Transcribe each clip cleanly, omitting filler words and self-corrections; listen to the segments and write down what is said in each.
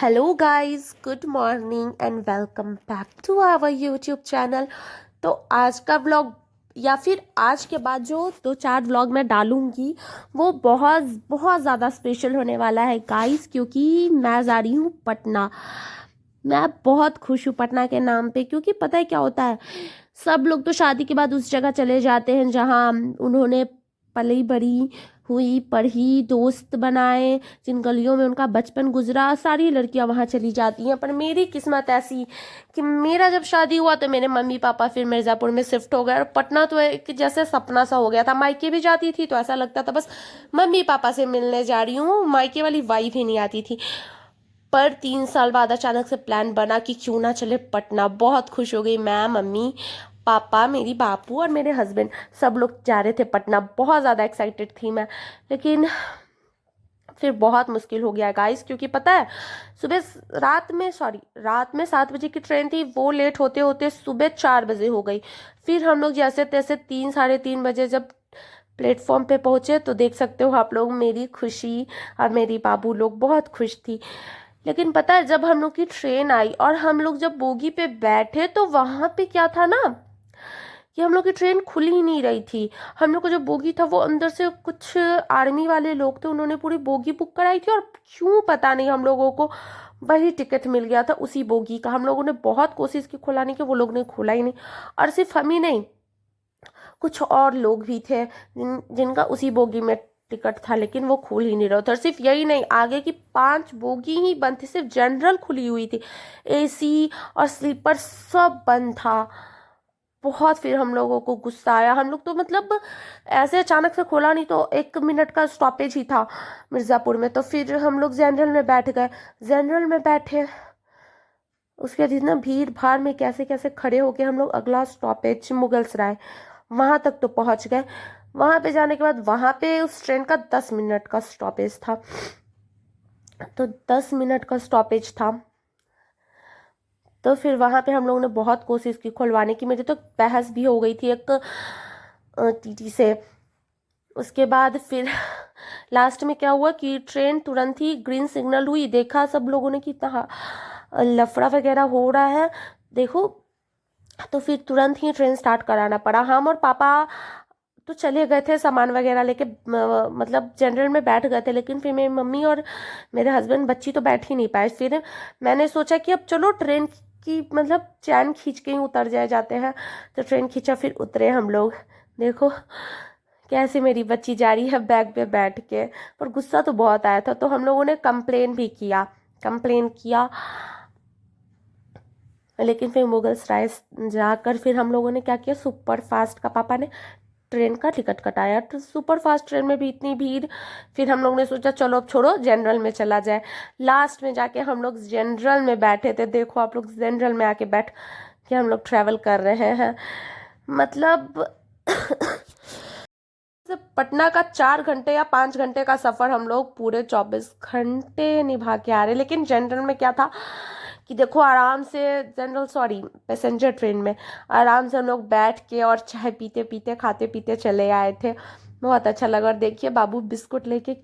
Hello guys, good morning and welcome back to our YouTube channel. तो आज का vlog या फिर आज के बाद जो दो चार व्लॉग मैं डालूंगी वो बहुत बहुत ज़्यादा स्पेशल होने वाला है गाइस, क्योंकि मैं जा रही हूँ पटना। मैं बहुत खुश हूँ पटना के नाम पे, क्योंकि पता है क्या होता है, सब लोग तो शादी के बाद उस जगह चले जाते हैं जहाँ उन्होंने पली बड़ी हुई, पढ़ी, दोस्त बनाए, जिन गलियों में उनका बचपन गुजरा। सारी लड़कियां वहां चली जाती हैं, पर मेरी किस्मत ऐसी कि मेरा जब शादी हुआ तो मेरे मम्मी पापा फिर मिर्ज़ापुर में शिफ्ट हो गए, और पटना तो एक जैसे सपना सा हो गया था। मायके भी जाती थी तो ऐसा लगता था बस मम्मी पापा से मिलने जा रही हूँ, मायके वाली वाइफ ही नहीं आती थी। पर 3 साल बाद अचानक से प्लान बना कि क्यों ना चले पटना। बहुत खुश हो गई मैं, मम्मी पापा, मेरी बापू और मेरे हस्बैंड, सब लोग जा रहे थे पटना। बहुत ज़्यादा एक्साइटेड थी मैं। लेकिन फिर बहुत मुश्किल हो गया गाइस, क्योंकि पता है रात में 7 बजे की ट्रेन थी, वो लेट होते होते सुबह 4 बजे हो गई। फिर हम लोग जैसे तैसे 3 साढ़े 3 बजे जब प्लेटफॉर्म पे पहुंचे तो देख सकते हो आप लोग मेरी खुशी, और मेरी बाबू लोग बहुत खुश थी। लेकिन पता है जब हम लोग की ट्रेन आई और हम लोग जब बोगी पे बैठे तो वहां पे क्या था ना कि हम लोग की ट्रेन खुल ही नहीं रही थी। हम लोग का जो बोगी था वो अंदर से कुछ आर्मी वाले लोग थे, उन्होंने पूरी बोगी बुक कराई थी, और क्यों पता नहीं हम लोगों को वही टिकट मिल गया था उसी बोगी का। हम लोगों ने बहुत कोशिश की खुलाने की, वो लोग ने खोला ही नहीं। और सिर्फ हम ही नहीं, कुछ और लोग भी थे जिनका उसी बोगी में टिकट था, लेकिन वो खुल ही नहीं रहा था। और सिर्फ यही नहीं, आगे की 5 बोगी ही बंद थी, सिर्फ जनरल खुली हुई थी। एसी और स्लीपर सब बंद था। बहुत फिर हम लोगों को गुस्सा आया। हम लोग तो मतलब ऐसे अचानक से खोला नहीं तो 1 मिनट का स्टॉपेज ही था मिर्ज़ापुर में, तो फिर हम लोग जनरल में बैठ गए। जनरल में बैठे, उसके बाद इतना भीड़ भाड़ में कैसे कैसे खड़े होके हम लोग अगला स्टॉपेज मुगलसराय, वहां तक तो पहुंच गए। वहां पे जाने के बाद वहां पे उस ट्रेन का 10 मिनट का स्टॉपेज था, तो 10 मिनट का स्टॉपेज था। तो फिर वहां पे हम लोगों ने बहुत कोशिश की खुलवाने की, मेरी तो बहस भी हो गई थी एक टीटी से। उसके बाद फिर लास्ट में क्या हुआ कि ट्रेन तुरंत ही ग्रीन सिग्नल हुई, देखा सब लोगों ने कि इतना लफड़ा वगैरह हो रहा है देखो, तो फिर तुरंत ही ट्रेन स्टार्ट कराना पड़ा। हम और पापा तो चले गए थे सामान वगैरह लेके, मतलब जनरल में बैठ गए थे, लेकिन फिर मेरी मम्मी और मेरे हस्बैंड, बच्ची तो बैठ ही नहीं पाए। फिर मैंने सोचा कि अब चलो ट्रेन की मतलब चैन खींच के ही उतर जाते हैं। तो ट्रेन खींचा, फिर उतरे हम लोग। देखो कैसे मेरी बच्ची जा रही है बैग पे बैठ के। पर गुस्सा तो बहुत आया था, तो हम लोगों ने कंप्लेन किया। लेकिन फिर मुगलसराय जाकर फिर हम लोगों ने क्या किया, सुपर फास्ट का पापा ने ट्रेन का टिकट कटाया। तो सुपर फास्ट ट्रेन में भी इतनी भीड़, फिर हम लोग ने सोचा चलो अब छोड़ो जनरल में चला जाए। लास्ट में जाके हम लोग जनरल में बैठे थे। देखो आप लोग, जनरल में आके बैठ के हम लोग ट्रैवल कर रहे हैं। मतलब पटना का 4 घंटे या 5 घंटे का सफर हम लोग पूरे 24 घंटे निभा के आ रहे। लेकिन जनरल में क्या था कि देखो आराम से, पैसेंजर ट्रेन में आराम से हम लोग बैठ के और चाय पीते पीते, खाते पीते चले आए थे। बहुत अच्छा लगा। और देखिए बाबू बिस्कुट लेके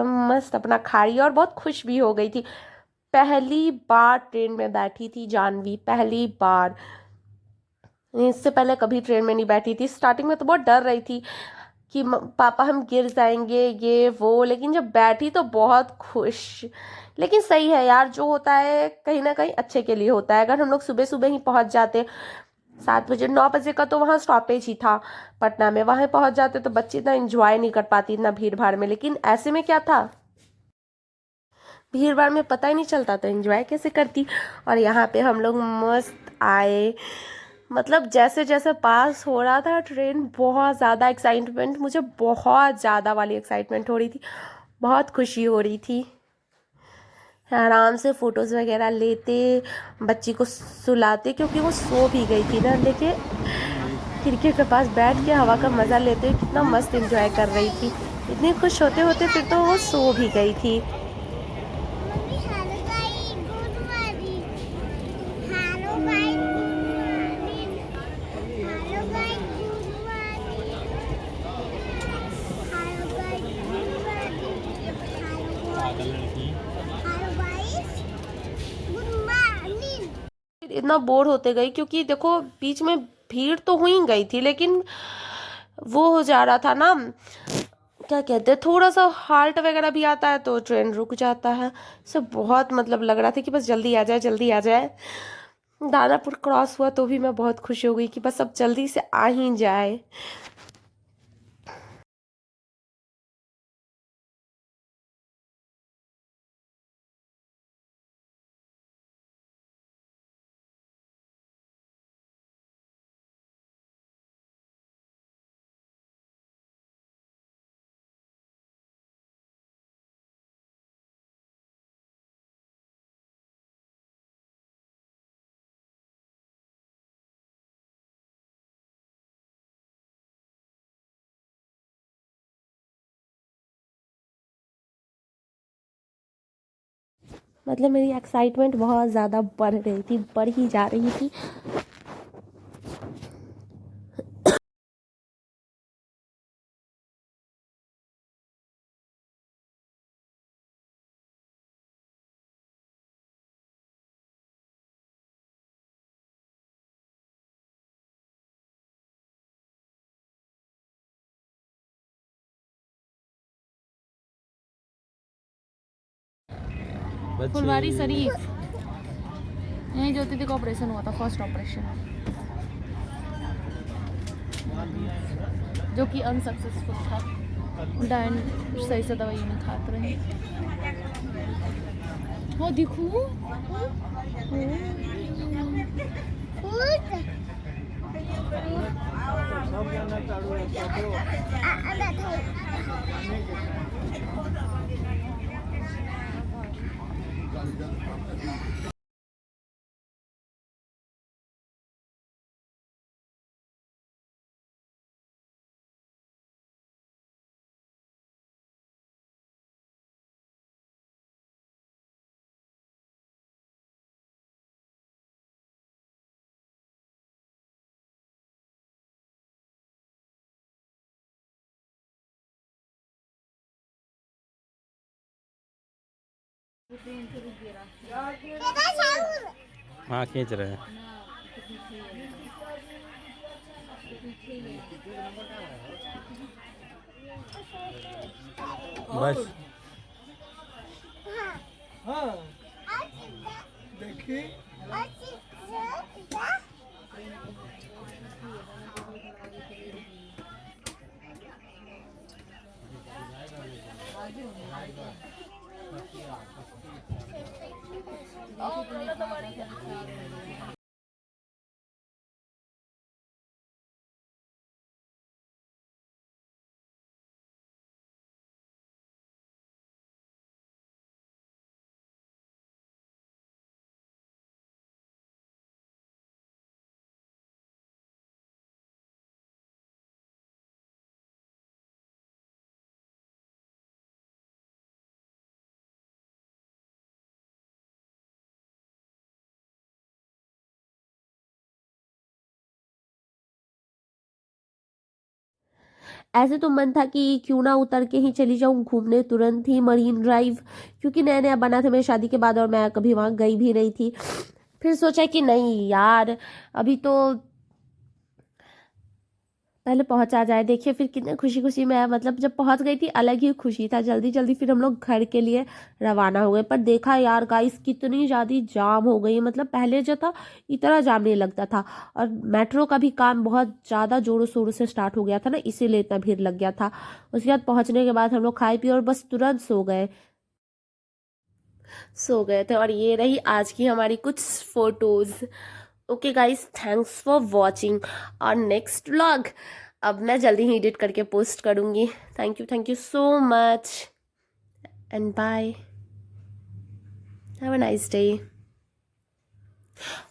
मस्त अपना खा रही है और बहुत खुश भी हो गई थी। पहली बार ट्रेन में बैठी थी जानवी, पहली बार। इससे पहले कभी ट्रेन में नहीं बैठी थी। स्टार्टिंग में तो बहुत डर रही थी कि पापा हम गिर जाएंगे ये वो, लेकिन जब बैठी तो बहुत खुश। लेकिन सही है यार, जो होता है कहीं ना कहीं अच्छे के लिए होता है। अगर हम लोग सुबह सुबह ही पहुंच जाते, 7 बजे 9 बजे का तो वहाँ स्टॉपेज ही था पटना में, वहाँ पहुंच जाते तो बच्ची इतना एंजॉय नहीं कर पाती इतना भीड़ भाड़ में। लेकिन ऐसे में क्या था, भीड़ भाड़ में पता ही नहीं चलता तो एंजॉय कैसे करती। और यहाँ पे हम लोग मस्त आए। मतलब जैसे जैसे पास हो रहा था ट्रेन, बहुत ज़्यादा एक्साइटमेंट, मुझे बहुत ज़्यादा वाली एक्साइटमेंट हो रही थी, बहुत खुशी हो रही थी। आराम से फोटोज़ वगैरह लेते, बच्ची को सुलाते, क्योंकि वो सो भी गई थी ना। देखिए खिड़की के पास बैठ के हवा का मज़ा लेते हुए कितना मस्त एंजॉय कर रही थी। इतनी खुश होते होते फिर तो वो सो भी गई थी। पागल लड़की। हेलो गाइस, इतना बोर होते गई, क्योंकि देखो बीच में भीड़ तो हुई गई थी, लेकिन वो हो जा रहा था ना, क्या कहते हैं, थोड़ा सा हाल्ट वगैरह भी आता है तो ट्रेन रुक जाता है। सब बहुत मतलब लग रहा था कि बस जल्दी आ जाए, जल्दी आ जाए। दानापुर क्रॉस हुआ तो भी मैं बहुत खुश हो गई कि बस अब जल्दी से आ ही जाए। मतलब मेरी एक्साइटमेंट बहुत ज़्यादा बढ़ रही थी, बढ़ ही जा रही थी। फुलवारी शरीफ यहीं ज्योति दी का ऑपरेशन हुआ था, फर्स्ट ऑपरेशन, जो कि अनसक्सेसफुल था। डायन सही से दवाई नहीं खाते रहे। हाँ दिखो हाँ खींच रहे हैं। बस हाँ देखिए ऐसे तो मन था कि क्यों ना उतर के ही चली जाऊं घूमने तुरंत ही मरीन ड्राइव, क्योंकि नया नया बना था मेरी शादी के बाद और मैं कभी वहां गई भी नहीं थी। फिर सोचा कि नहीं यार, अभी तो पहले पहुंचा जाए। देखिए फिर कितने खुशी खुशी में, मतलब जब पहुंच गई थी अलग ही खुशी था। जल्दी जल्दी फिर हम लोग घर के लिए रवाना हो गए। पर देखा यार गाइस, कितनी ज़्यादा जाम हो गई, मतलब पहले जो था इतना जाम नहीं लगता था। और मेट्रो का भी काम बहुत ज़्यादा जोरों शोरों से स्टार्ट हो गया था ना, इसीलिए इतना भीड़ लग गया था। उसके बाद पहुंचने के बाद हम लोग खाए पिए और बस तुरंत सो गए थे। और ये रही आज की हमारी कुछ photos. Okay guys, thanks for watching और नेक्स्ट व्लॉग अब मैं जल्दी ही एडिट करके पोस्ट करूँगी। Thank you so much and bye, have a nice day.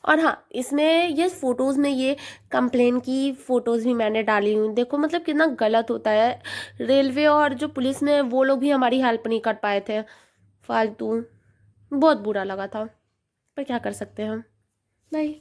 और हाँ, इसमें ये फोटोज़ में ये कंप्लेन की फ़ोटोज़ भी मैंने डाली हुई। देखो मतलब कितना गलत होता है। रेलवे और जो पुलिस में वो लोग भी हमारी हेल्प नहीं कर पाए थे, फालतू। बहुत बुरा लगा था, पर क्या कर सकते हैं हम। बाय।